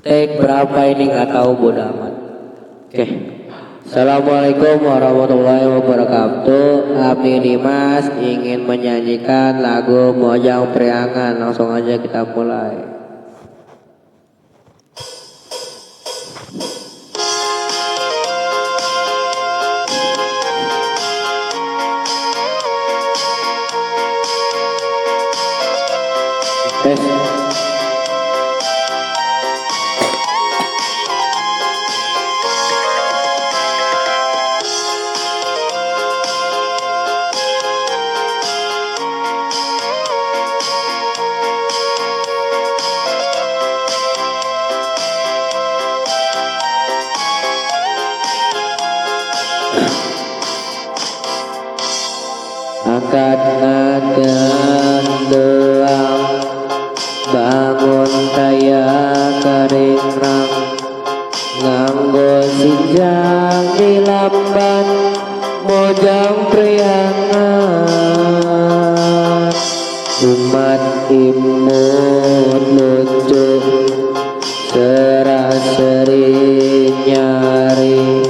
Take berapa ini nggak tahu, bodo amat. Oke. Assalamualaikum warahmatullahi wabarakatuh. Abdi Dimas ingin menyanyikan lagu Mojang Priangan. Langsung aja kita mulai. Tes. Angkat dengan doang bangun kaya keringrang nganggo sinjang di lamban Mojang Priangan umat imut lucu seraseri nyari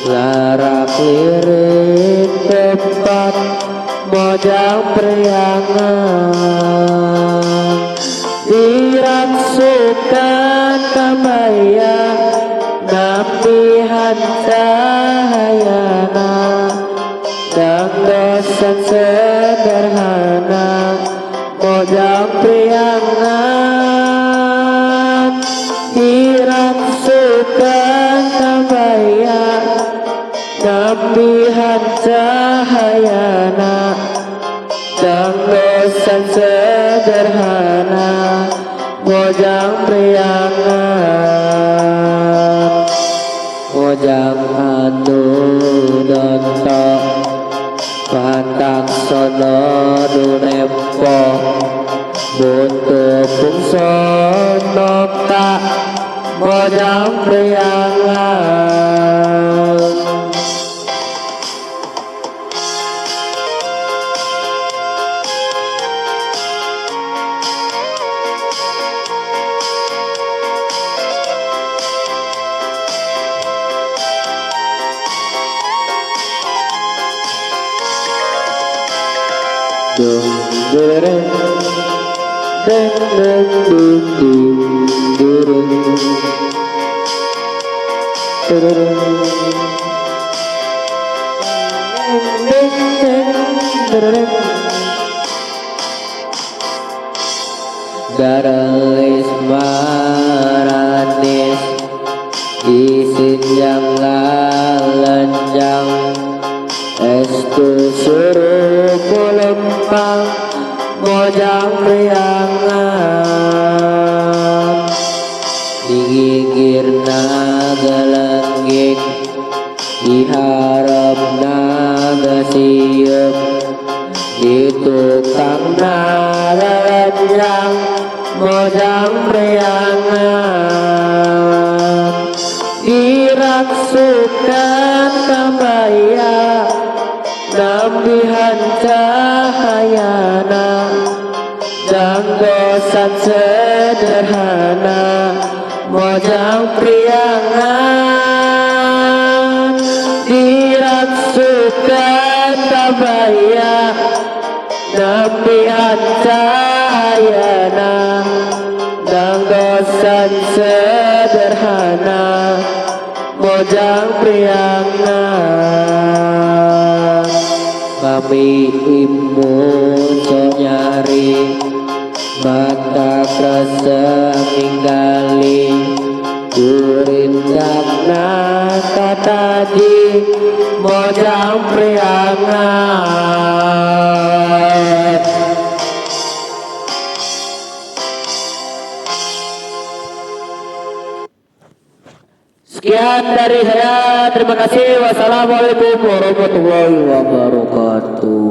larak lirik tepat Mojang Priangan diraksukan kabaya napihan cahayana dan dosen sederhana Mojang Priangan diraksukan kabaya napihan cahayana dan dosen sederhana Mojang Priangan Mojang anu donto pantang sono dunepo butuh pungson nokta Mojang Priangan dum dereng deng deng dum dum dereng dereng deng deng dereng Daralis maranis disinjang lalenjang estu suruh pulempang Mojang Priangan digigir naga diharap naga siup ditukang nalenjang Mojang Priangan diraksukan kabaya nampihan cahayana dan dosan sederhana Mojang Priangan diraksukan kabaya nampihan cahayana dan dosan sederhana Mojang Priangan kami imut so nyari mata krasa ninggali kurindakna kataji Mojang Priangan sekian dari saya, terima kasih. Wassalamualaikum warahmatullahi wabarakatuh.